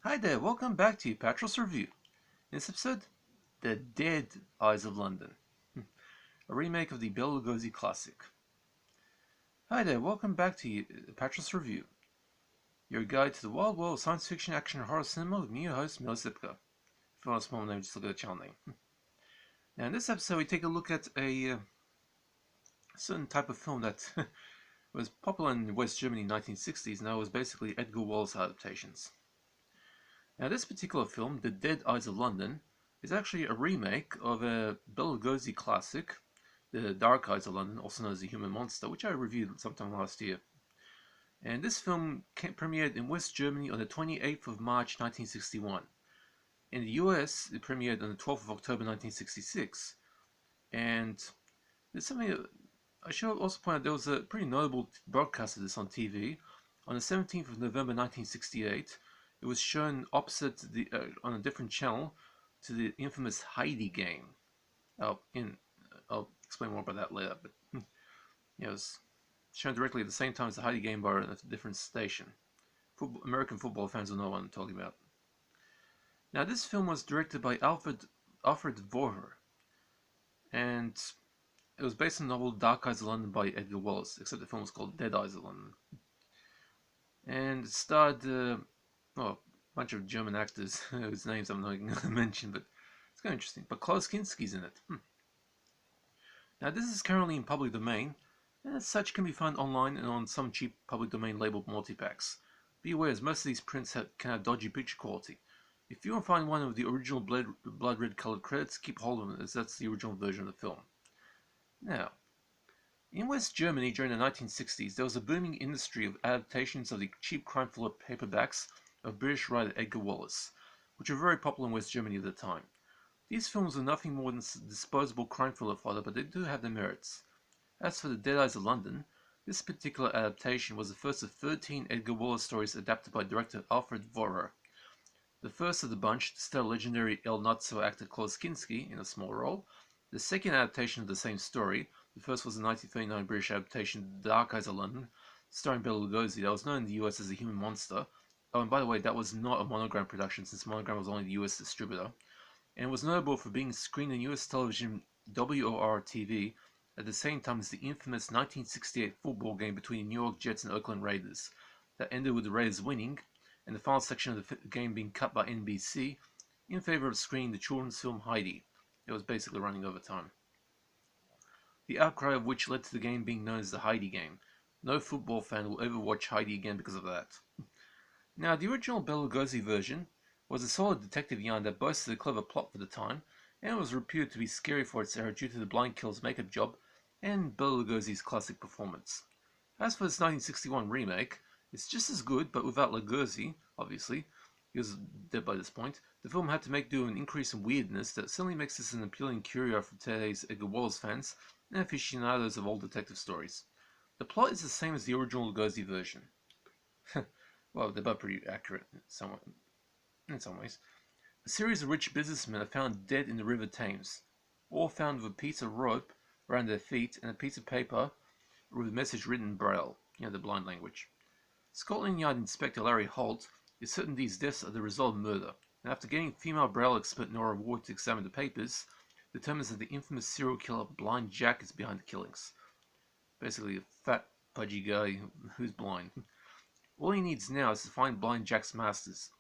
Hi there, welcome back to Apatros Review. In this episode, The Dead Eyes of London, a remake of the Bela Lugosi classic. Hi there, welcome back to Apatros Review, your guide to the wild world of science fiction, action, and horror cinema with me, your host, Mil Zipka. If you want a small name, just look at the channel name. Now, in this episode, we take a look at a certain type of film that was popular in West Germany in the 1960s, and that was basically Edgar Wallace adaptations. Now, this particular film, The Dead Eyes of London, is actually a remake of a Bela Lugosi classic, The Dark Eyes of London, also known as The Human Monster, which I reviewed sometime last year. And this film premiered in West Germany on the 28th of March 1961. In the US, it premiered on the 12th of October 1966. And there's something that I should also point out, there was a pretty notable broadcast of this on TV. On the 17th of November 1968, it was shown opposite on a different channel to the infamous Heidi game. I'll explain more about that later, but it was shown directly at the same time as the Heidi game bar at a different station. American football fans will know what I'm talking about. Now, this film was directed by Alfred Vorher, and it was based on the novel Dark Eyes of London by Edgar Wallace, except the film was called Dead Eyes of London. And it starred a bunch of German actors whose names I'm not going to mention, but it's kind of interesting. But Klaus Kinski's in it. Now, this is currently in public domain, and as such can be found online and on some cheap public domain labeled multipacks. Be aware, as most of these prints can have dodgy picture quality. If you want to find one of the original blood red colored credits, keep hold of it, as that's the original version of the film. Now, in West Germany during the 1960s, there was a booming industry of adaptations of the cheap crime thriller paperbacks of British writer Edgar Wallace, which were very popular in West Germany at the time. These films are nothing more than disposable crime thriller fodder, but they do have their merits. As for The Dead Eyes of London, this particular adaptation was the first of 13 Edgar Wallace stories adapted by director Alfred Vorher. The first of the bunch to star legendary El Not-So actor Klaus Kinski in a small role. The second adaptation of the same story, the first was the 1939 British adaptation The Dark Eyes of London, starring Bela Lugosi, that was known in the US as The Human Monster. Oh, and by the way, that was not a Monogram production, since Monogram was only the US distributor, and was notable for being screened in US television WOR-TV at the same time as the infamous 1968 football game between the New York Jets and Oakland Raiders, that ended with the Raiders winning, and the final section of the game being cut by NBC in favor of screening the children's film Heidi. It was basically running over time. The outcry of which led to the game being known as the Heidi game. No football fan will ever watch Heidi again because of that. Now, the original Bela Lugosi version was a solid detective yarn that boasted a clever plot for the time, and was reputed to be scary for its era due to the blind killer's makeup job and Bela Lugosi's classic performance. As for this 1961 remake, it's just as good, but without Lugosi, obviously. He was dead by this point. The film had to make do with an increase in weirdness that certainly makes this an appealing curio for today's Edgar Wallace fans and aficionados of old detective stories. The plot is the same as the original Lugosi version. Well, they're both pretty accurate in some ways. A series of rich businessmen are found dead in the River Thames, all found with a piece of rope around their feet and a piece of paper with a message written in Braille, the blind language. Scotland Yard Inspector Larry Holt is certain these deaths are the result of murder, and after getting female Braille expert Nora Ward to examine the papers, determines that the infamous serial killer Blind Jack is behind the killings. Basically a fat, pudgy guy who's blind. All he needs now is to find Blind Jack's masters.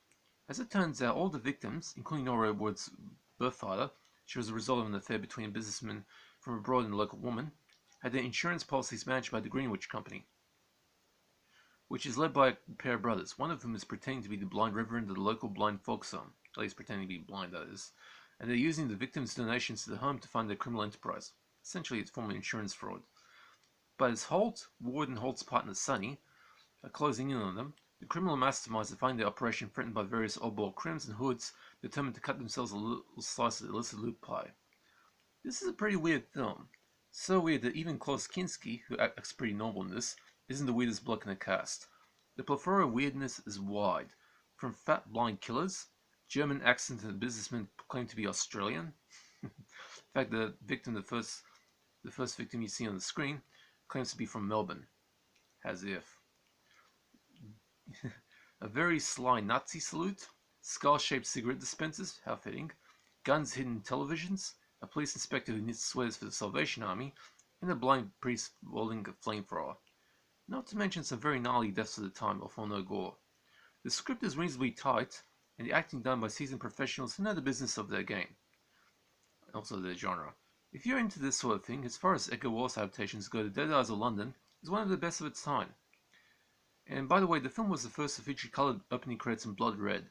As it turns out, all the victims, including Nora Ward's birth father, she was the result of an affair between a businessman from abroad and a local woman, had their insurance policies managed by the Greenwich Company, which is led by a pair of brothers, one of whom is pretending to be the blind reverend of the local blind folks home, at least pretending to be blind, that is, and they're using the victims' donations to the home to fund their criminal enterprise. Essentially, it's a form of insurance fraud. But as Holt, Ward and Holt's partner Sonny are closing in on them, the criminal masterminds that find their operation threatened by various oddball crims and hoods determined to cut themselves a little slice of illicit loot pie. This is a pretty weird film. So weird that even Klaus Kinski, who acts pretty normal in this, isn't the weirdest bloke in the cast. The plethora of weirdness is wide, from fat blind killers, German accent and businessmen claim to be Australian. In fact, the first victim you see on the screen claims to be from Melbourne. As if. A very sly Nazi salute, skull-shaped cigarette dispensers, how fitting, guns hidden in televisions, a police inspector who knits sweaters for the Salvation Army, and a blind priest holding a flamethrower. Not to mention some very gnarly deaths at the time, although no gore. The script is reasonably tight, and the acting done by seasoned professionals who know the business of their game, also their genre. If you're into this sort of thing, as far as Edgar Wallace adaptations go, The Dead Eyes of London is one of the best of its time. And by the way, the film was the first to feature coloured opening credits in blood red.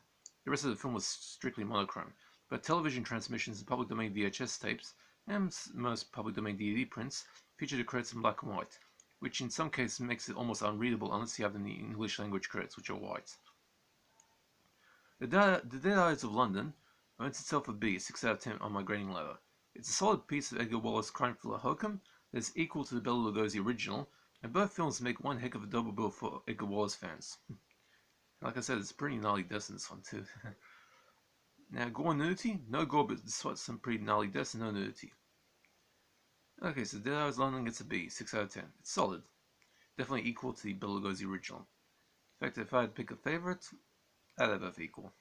The rest of the film was strictly monochrome, but television transmissions and public domain VHS tapes, and most public domain DVD prints, feature the credits in black and white, which in some cases makes it almost unreadable unless you have the English language credits, which are white. The Dead Eyes of London earns itself a B, 6 out of 10 on my grading ladder. It's a solid piece of Edgar Wallace crime thriller hokum that is equal to the Bela Lugosi original, and both films make one heck of a double bill for Edgar Wallace fans. Like I said, it's pretty gnarly deaths in this one too. Now, gore and nudity? No gore, but despite some pretty gnarly deaths, no nudity. Okay, so Dead Eyes of London gets a B, 6 out of 10. It's solid. Definitely equal to the Bela Lugosi original. In fact, if I had to pick a favorite, I'd have both equal.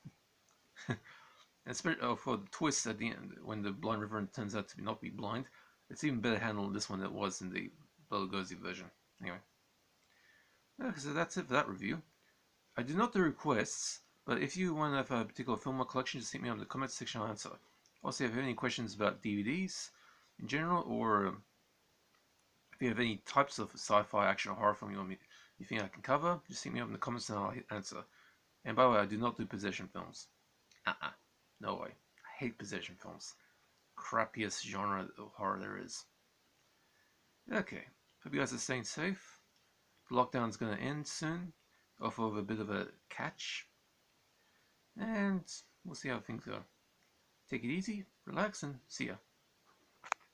And for the twist at the end, when the blind reverend turns out to not be blind, it's even better handled in this one than it was in the Bela Lugosi version. Anyway. Okay, so that's it for that review. I do not do requests, but if you want to have a particular film or collection, just hit me up in the comments section, I'll answer. Also, if you have any questions about DVDs in general, or if you have any types of sci-fi, action, or horror film you think I can cover, just hit me up in the comments and I'll answer. And by the way, I do not do possession films. No way. I hate possession films. Crappiest genre of horror there is. Okay. Hope you guys are staying safe. The lockdown's going to end soon. Off of a bit of a catch. And we'll see how things go. Take it easy, relax, and see ya.